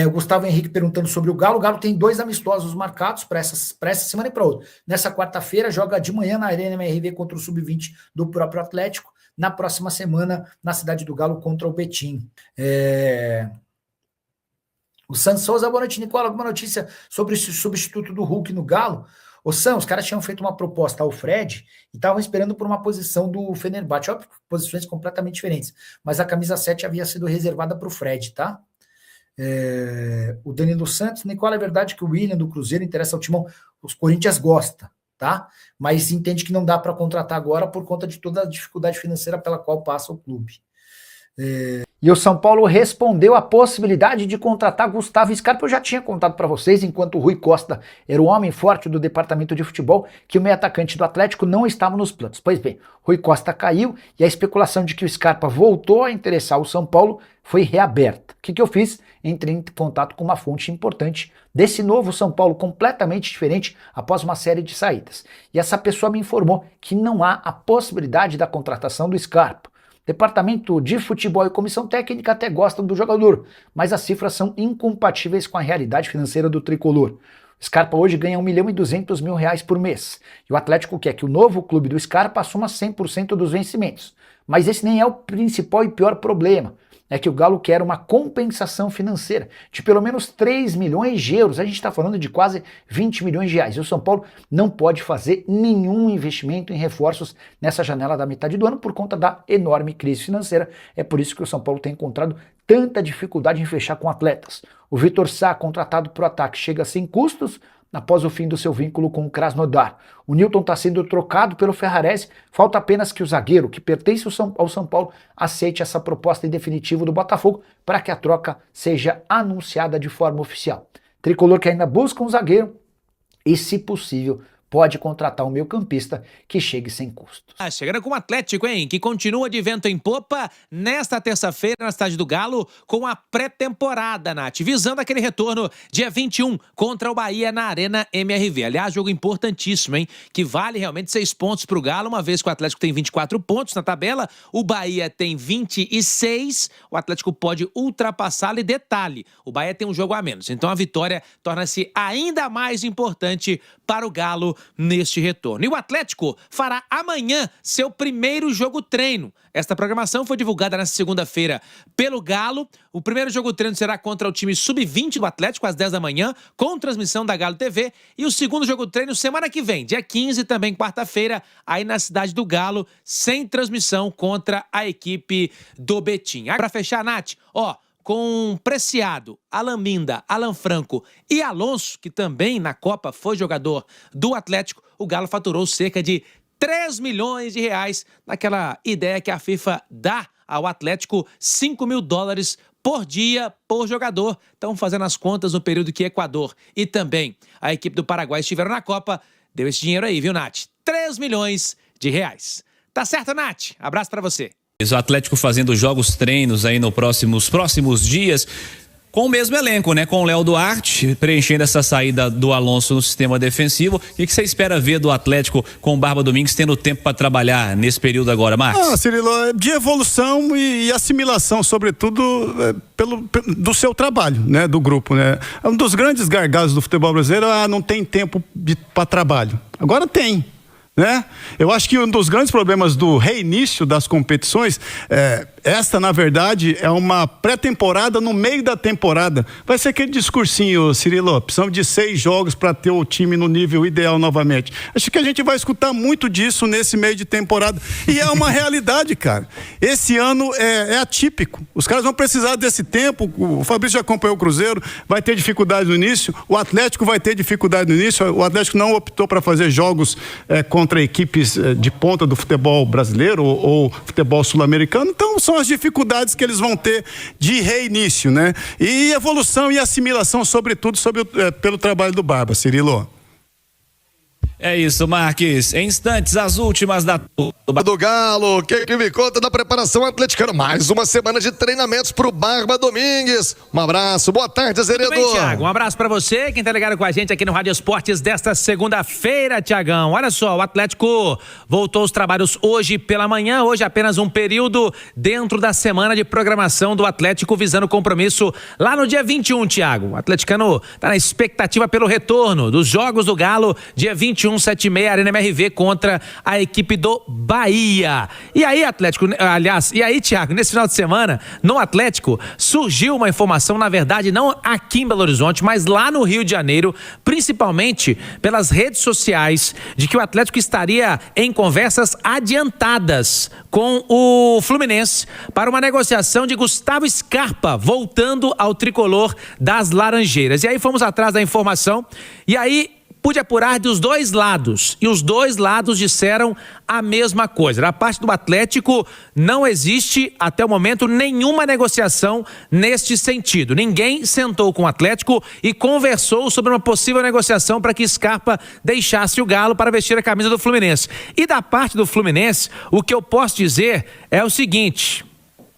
O Gustavo Henrique perguntando sobre o Galo. O Galo tem 2 amistosos marcados para essa semana e para outra. Nessa quarta-feira, joga de manhã na Arena MRV contra o Sub-20 do próprio Atlético. Na próxima semana, na Cidade do Galo, contra o Betim. O Sam Souza, boa noite, Nicola. Alguma notícia sobre esse substituto do Hulk no Galo? O Sam, os caras tinham feito uma proposta ao Fred e estavam esperando por uma posição do Fenerbahçe. Óbvio, posições completamente diferentes. Mas a camisa 7 havia sido reservada para o Fred, tá? O Danilo Santos, Nicola, é verdade que o William do Cruzeiro interessa ao Timão? Os Corinthians gostam, tá? Mas entende que não dá para contratar agora por conta de toda a dificuldade financeira pela qual passa o clube. E o São Paulo respondeu à possibilidade de contratar Gustavo Scarpa. Eu já tinha contado para vocês, enquanto o Rui Costa era o homem forte do departamento de futebol, que o meio atacante do Atlético não estava nos planos. Pois bem, Rui Costa caiu e a especulação de que o Scarpa voltou a interessar o São Paulo foi reaberta. O que eu fiz? Entrei em contato com uma fonte importante desse novo São Paulo completamente diferente após uma série de saídas. E essa pessoa me informou que não há a possibilidade da contratação do Scarpa. Departamento de futebol e comissão técnica até gostam do jogador, mas as cifras são incompatíveis com a realidade financeira do tricolor. O Scarpa hoje ganha R$1.200.000 por mês, e o Atlético quer que o novo clube do Scarpa assuma 100% dos vencimentos. Mas esse nem é o principal e pior problema. É que o Galo quer uma compensação financeira de pelo menos 3 milhões de euros. A gente está falando de quase 20 milhões de reais. E o São Paulo não pode fazer nenhum investimento em reforços nessa janela da metade do ano por conta da enorme crise financeira. É por isso que o São Paulo tem encontrado tanta dificuldade em fechar com atletas. O Vitor Sá, contratado para o ataque, chega sem custos após o fim do seu vínculo com o Krasnodar. O Newton está sendo trocado pelo Ferrarese, falta apenas que o zagueiro, que pertence ao São Paulo, aceite essa proposta em definitivo do Botafogo para que a troca seja anunciada de forma oficial. Tricolor que ainda busca um zagueiro e, se possível, pode contratar um meio-campista que chegue sem custos. Chegando com o Atlético, hein? Que continua de vento em popa nesta terça-feira na Cidade do Galo com a pré-temporada, Nath. Visando aquele retorno dia 21 contra o Bahia na Arena MRV. Aliás, jogo importantíssimo, hein? Que vale realmente 6 pontos pro Galo, uma vez que o Atlético tem 24 pontos na tabela, o Bahia tem 26, o Atlético pode ultrapassá-lo e detalhe, o Bahia tem um jogo a menos. Então a vitória torna-se ainda mais importante para o Galo neste retorno. E o Atlético fará amanhã seu primeiro jogo-treino. Esta programação foi divulgada nesta segunda-feira pelo Galo. O primeiro jogo-treino será contra o time Sub-20 do Atlético, às 10 da manhã, com transmissão da Galo TV. E o segundo jogo-treino semana que vem, dia 15, também quarta-feira, aí na Cidade do Galo, sem transmissão contra a equipe do Betim. Para fechar, Nath, com Preciado, Alan Minda, Alan Franco e Alonso, que também na Copa foi jogador do Atlético, o Galo faturou cerca de 3 milhões de reais naquela ideia que a FIFA dá ao Atlético, $5.000 por dia por jogador. Estão fazendo as contas no período que Equador e também a equipe do Paraguai estiveram na Copa. Deu esse dinheiro aí, viu, Nath? 3 milhões de reais. Tá certo, Nath? Abraço pra você. O Atlético fazendo jogos treinos aí nos próximos dias, com o mesmo elenco, né? Com o Léo Duarte, preenchendo essa saída do Alonso no sistema defensivo. O que você espera ver do Atlético com o Barba Domingues tendo tempo para trabalhar nesse período agora, Marcos? Cirilo, de evolução e assimilação, sobretudo do seu trabalho, né? Do grupo, né? Um dos grandes gargalos do futebol brasileiro não tem tempo para trabalho. Agora tem. Né? Eu acho que um dos grandes problemas do reinício das competições esta, na verdade, é uma pré-temporada no meio da temporada. Vai ser aquele discursinho, Cirilo, precisamos de 6 jogos para ter o time no nível ideal novamente. Acho que a gente vai escutar muito disso nesse meio de temporada. E é uma realidade, cara. Esse ano é atípico. Os caras vão precisar desse tempo. O Fabrício já acompanhou o Cruzeiro, vai ter dificuldade no início. O Atlético vai ter dificuldade no início. O Atlético não optou para fazer jogos contra equipes de ponta do futebol brasileiro ou futebol sul-americano. Então, são as dificuldades que eles vão ter de reinício, né? E evolução e assimilação, sobretudo, pelo trabalho do Barba, Cirilo. É isso, Marques. Em instantes, as últimas do Galo. O que me conta da preparação atleticana? Mais uma semana de treinamentos pro Barba Domingues. Um abraço, boa tarde, Azeredo. Tudo bem, Thiago? Um abraço pra você, quem tá ligado com a gente aqui no Rádio Esportes desta segunda-feira, Thiagão. Olha só, o Atlético voltou aos trabalhos hoje pela manhã, hoje apenas um período dentro da semana de programação do Atlético, visando o compromisso lá no dia 21, Thiago. O atleticano tá na expectativa pelo retorno dos Jogos do Galo, dia 21, 7h30, Arena MRV contra a equipe do Bahia. E aí, Atlético, aliás, Thiago, nesse final de semana, no Atlético, surgiu uma informação, na verdade, não aqui em Belo Horizonte, mas lá no Rio de Janeiro, principalmente pelas redes sociais, de que o Atlético estaria em conversas adiantadas com o Fluminense para uma negociação de Gustavo Scarpa voltando ao tricolor das Laranjeiras. E aí fomos atrás da informação e aí pude apurar dos dois lados, e os dois lados disseram a mesma coisa. Da parte do Atlético, não existe, até o momento, nenhuma negociação neste sentido. Ninguém sentou com o Atlético e conversou sobre uma possível negociação para que Scarpa deixasse o Galo para vestir a camisa do Fluminense. E da parte do Fluminense, o que eu posso dizer é o seguinte: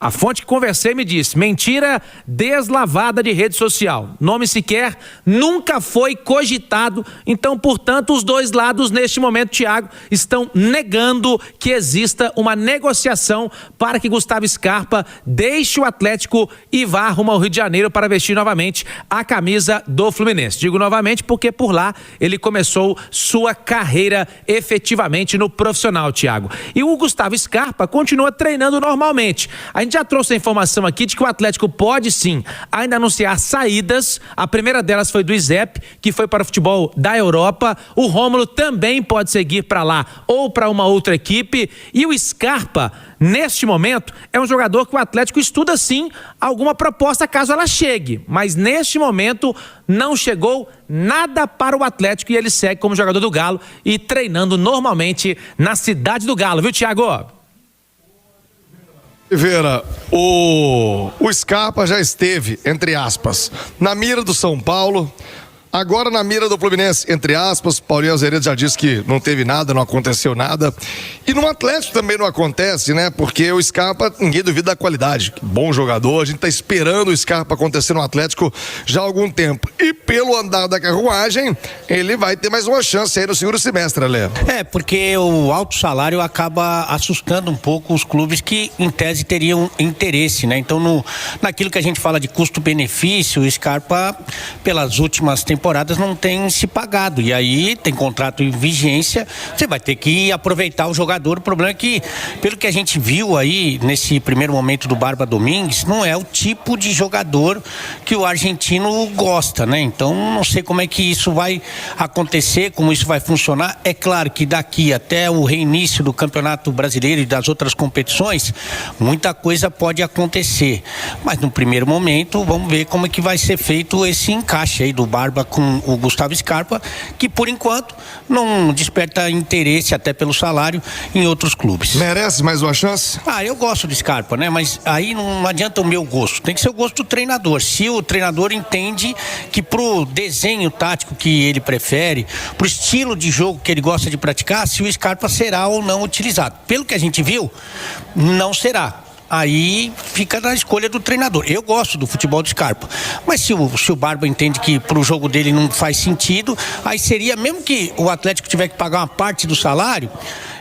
a fonte que conversei me disse: mentira deslavada de rede social. Nome sequer nunca foi cogitado. Então, portanto, os dois lados, neste momento, Thiago, estão negando que exista uma negociação para que Gustavo Scarpa deixe o Atlético e vá rumo ao Rio de Janeiro para vestir novamente a camisa do Fluminense. Digo novamente porque por lá ele começou sua carreira efetivamente no profissional, Thiago. E o Gustavo Scarpa continua treinando normalmente. A gente já trouxe a informação aqui de que o Atlético pode sim ainda anunciar saídas. A primeira delas foi do Izep, que foi para o futebol da Europa. O Rômulo também pode seguir para lá ou para uma outra equipe. E o Scarpa, neste momento, é um jogador que o Atlético estuda sim alguma proposta caso ela chegue. Mas neste momento não chegou nada para o Atlético e ele segue como jogador do Galo e treinando normalmente na cidade do Galo, viu, Thiago? Oliveira, o Scarpa já esteve, entre aspas, na mira do São Paulo, agora na mira do Fluminense, entre aspas. Paulinho Azeredo já disse que não teve nada, não aconteceu nada. E no Atlético também não acontece, né? Porque o Scarpa, ninguém duvida da qualidade. Bom jogador, a gente tá esperando o Scarpa acontecer no Atlético já há algum tempo. E pelo andar da carruagem, ele vai ter mais uma chance aí no segundo semestre, Alê. Porque o alto salário acaba assustando um pouco os clubes que, em tese, teriam interesse, né? Então, naquilo que a gente fala de custo-benefício, o Scarpa, pelas últimas temporadas, não tem se pagado. E aí, tem contrato em vigência, você vai ter que aproveitar o jogador. O problema é que, pelo que a gente viu aí, nesse primeiro momento do Barba Domingues, não é o tipo de jogador que o argentino gosta, né? Então, não sei como é que isso vai acontecer, como isso vai funcionar. É claro que daqui até o reinício do Campeonato Brasileiro e das outras competições, muita coisa pode acontecer. Mas no primeiro momento, vamos ver como é que vai ser feito esse encaixe aí do Barba com o Gustavo Scarpa, que por enquanto não desperta interesse, até pelo salário, em outros clubes. Merece mais uma chance? Eu gosto do Scarpa, né? Mas aí não adianta o meu gosto, tem que ser o gosto do treinador. Se o treinador entende que pro desenho tático que ele prefere, pro estilo de jogo que ele gosta de praticar, se o Scarpa será ou não utilizado. Pelo que a gente viu, não será. Aí fica na escolha do treinador. Eu gosto do futebol do Scarpa, mas se o Barba entende que pro jogo dele não faz sentido, aí seria, mesmo que o Atlético tiver que pagar uma parte do salário,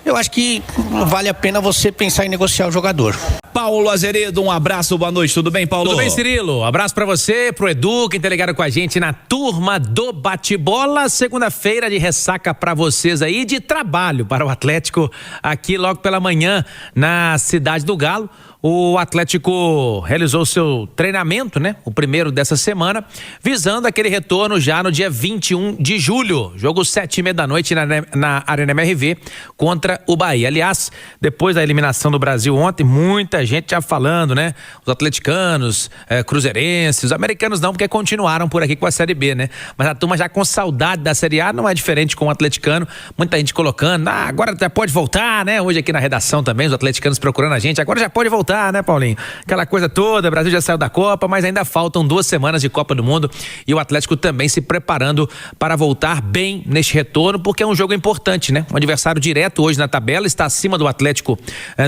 eu acho que vale a pena você pensar em negociar o jogador. Paulo Azeredo, um abraço, boa noite, tudo bem, Paulo? Tudo bem, Cirilo? Abraço pra você, pro Edu, quem tá ligado com a gente na turma do bate-bola. Segunda-feira de ressaca pra vocês aí, de trabalho para o Atlético aqui logo pela manhã na cidade do Galo. O Atlético realizou seu treinamento, né? O primeiro dessa semana, visando aquele retorno já no dia 21 de julho. Jogo 7h30 da noite na Arena MRV contra o Bahia. Aliás, depois da eliminação do Brasil ontem, muita gente já falando, né? Os atleticanos, cruzeirenses, os americanos não, porque continuaram por aqui com a Série B, né? Mas a turma já com saudade da Série A, não é diferente com o atleticano. Muita gente colocando, agora já pode voltar, né? Hoje aqui na redação também, os atleticanos procurando a gente, agora já pode voltar. voltar, né, Paulinho? Aquela coisa toda, o Brasil já saiu da Copa, mas ainda faltam 2 semanas de Copa do Mundo e o Atlético também se preparando para voltar bem neste retorno, porque é um jogo importante, né? Um adversário direto hoje na tabela, está acima do Atlético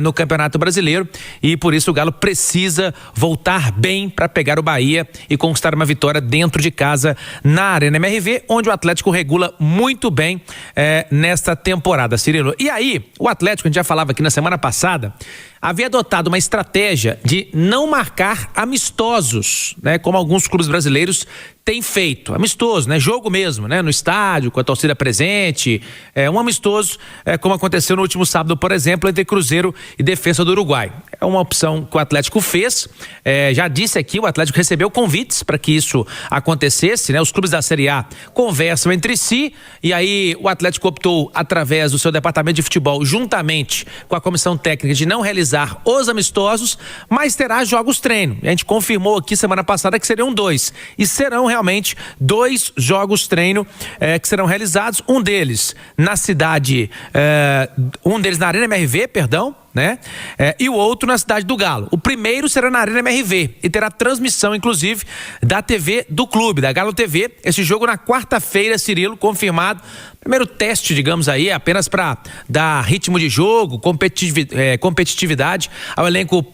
no Campeonato Brasileiro e por isso o Galo precisa voltar bem para pegar o Bahia e conquistar uma vitória dentro de casa na Arena MRV, onde o Atlético regula muito bem nesta temporada, Cirilo. E aí, o Atlético, a gente já falava aqui na semana passada, havia adotado uma estratégia de não marcar amistosos, né? Como alguns clubes brasileiros têm feito. Amistoso, né? Jogo mesmo, né? No estádio, com a torcida presente. Um amistoso, como aconteceu no último sábado, por exemplo, entre Cruzeiro e Defensa do Uruguai. É uma opção que o Atlético fez. Já disse aqui, o Atlético recebeu convites para que isso acontecesse, né? Os clubes da Série A conversam entre si e aí o Atlético optou, através do seu departamento de futebol, juntamente com a comissão técnica, de não realizar os amistosos, mas terá jogos treino. A gente confirmou aqui semana passada que seriam 2 e serão realmente 2 jogos treino que serão realizados, um deles na cidade, um deles na Arena MRV, perdão, né? E o outro na cidade do Galo. O primeiro será na Arena MRV e terá transmissão, inclusive, da TV do clube, da Galo TV. Esse jogo na quarta-feira, Cirilo, confirmado. Primeiro teste, digamos aí, apenas para dar ritmo de jogo, competitividade ao elenco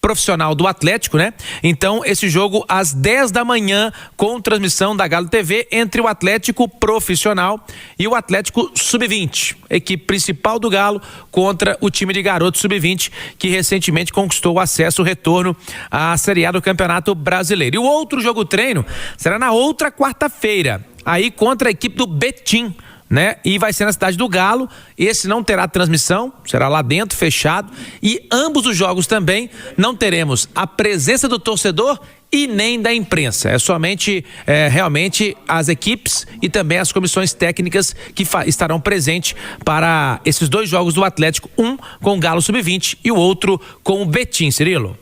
profissional do Atlético, né? Então, esse jogo às 10 da manhã, com transmissão da Galo TV, entre o Atlético profissional e o Atlético Sub-20, equipe principal do Galo contra o time de garoto Sub-20, que recentemente conquistou o acesso, o retorno à Série A do Campeonato Brasileiro. E o outro jogo treino será na outra quarta-feira, aí contra a equipe do Betim, né? E vai ser na cidade do Galo. Esse não terá transmissão, será lá dentro, fechado, e ambos os jogos também não teremos a presença do torcedor e nem da imprensa. É somente realmente as equipes e também as comissões técnicas que estarão presentes para esses 2 jogos do Atlético, um com o Galo Sub-20 e o outro com o Betim, Cirilo.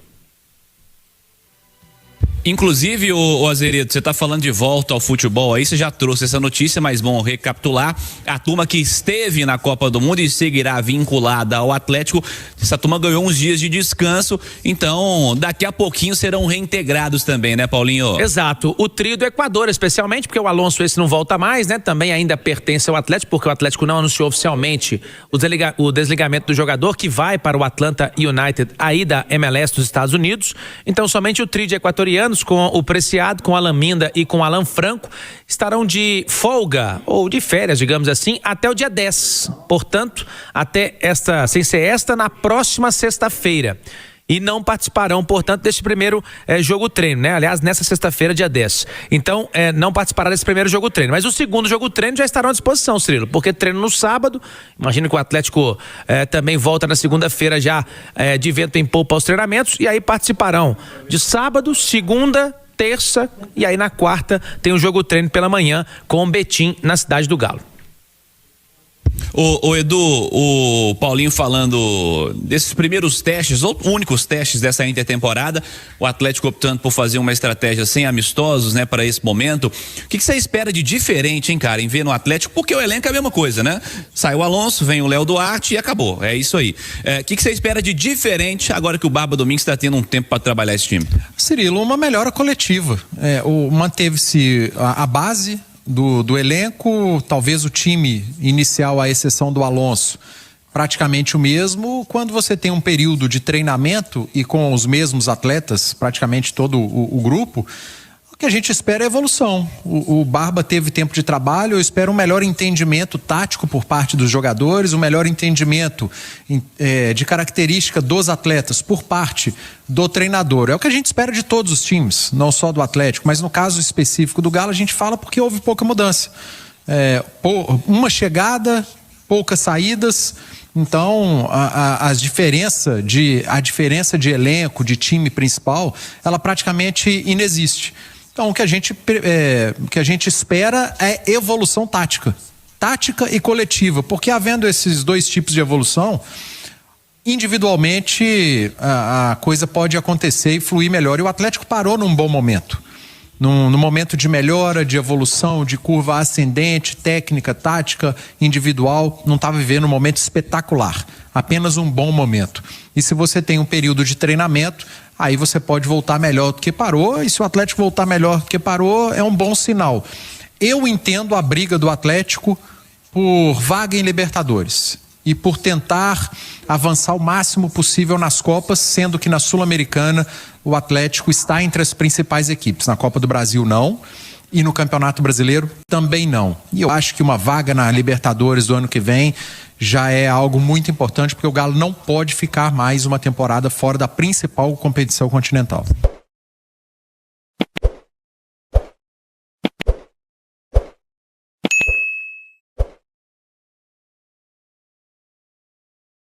Inclusive, o Azeredo, você está falando de volta ao futebol aí, você já trouxe essa notícia, mas bom recapitular. A turma que esteve na Copa do Mundo e seguirá vinculada ao Atlético, essa turma ganhou uns dias de descanso, então daqui a pouquinho serão reintegrados também, né, Paulinho? Exato, o trio do Equador especialmente, porque o Alonso esse não volta mais, né, também ainda pertence ao Atlético, porque o Atlético não anunciou oficialmente o desligamento do jogador, que vai para o Atlanta United aí da MLS dos Estados Unidos. Então somente o trio de equatorianos, com o Preciado, com o Alan Minda e com o Alan Franco, estarão de folga ou de férias, digamos assim, até o dia 10. Portanto, sem ser esta, na próxima sexta-feira. E não participarão, portanto, desse primeiro jogo treino, né? Aliás, nessa sexta-feira, dia 10. Então, não participará desse primeiro jogo treino. Mas o segundo jogo treino já estarão à disposição, Cirilo, porque treino no sábado. Imagino que o Atlético também volta na segunda-feira já de vento em polpa aos treinamentos. E aí participarão de sábado, segunda, terça e aí na quarta tem um jogo treino pela manhã com o Betim na cidade do Galo. O Edu, o Paulinho falando desses primeiros testes, ou únicos testes dessa intertemporada, o Atlético optando por fazer uma estratégia sem amistosos, né, para esse momento. O que você espera de diferente, hein, cara, em ver no Atlético? Porque o elenco é a mesma coisa, né? Sai o Alonso, vem o Léo Duarte e acabou. É isso aí. O que você espera de diferente agora que o Barba Domingues está tendo um tempo para trabalhar esse time? Cirilo, uma melhora coletiva. Manteve-se a base do elenco, talvez o time inicial, à exceção do Alonso, praticamente o mesmo. Quando você tem um período de treinamento e com os mesmos atletas, praticamente todo o grupo, o que a gente espera é evolução. O Barba teve tempo de trabalho, eu espero um melhor entendimento tático por parte dos jogadores, um melhor entendimento de característica dos atletas por parte do treinador. É o que a gente espera de todos os times, não só do Atlético, mas no caso específico do Galo a gente fala porque houve pouca mudança. Uma chegada, poucas saídas. Então a diferença de elenco, de time principal, ela praticamente inexiste. Então o que a gente espera é evolução tática e coletiva, porque havendo esses dois tipos de evolução, individualmente a coisa pode acontecer e fluir melhor. E o Atlético parou num bom momento, num momento de melhora, de evolução, de curva ascendente, técnica, tática, individual, não estava vivendo um momento espetacular. apenas um bom momento. E se você tem um período de treinamento, aí você pode voltar melhor do que parou, e se o Atlético voltar melhor do que parou, é um bom sinal. Eu entendo a briga do Atlético por vaga em Libertadores e por tentar avançar o máximo possível nas Copas, sendo que na Sul-Americana o Atlético está entre as principais equipes. Na Copa do Brasil não, e no Campeonato Brasileiro também não. E eu acho que uma vaga na Libertadores do ano que vem já é algo muito importante, porque o Galo não pode ficar mais uma temporada fora da principal competição continental.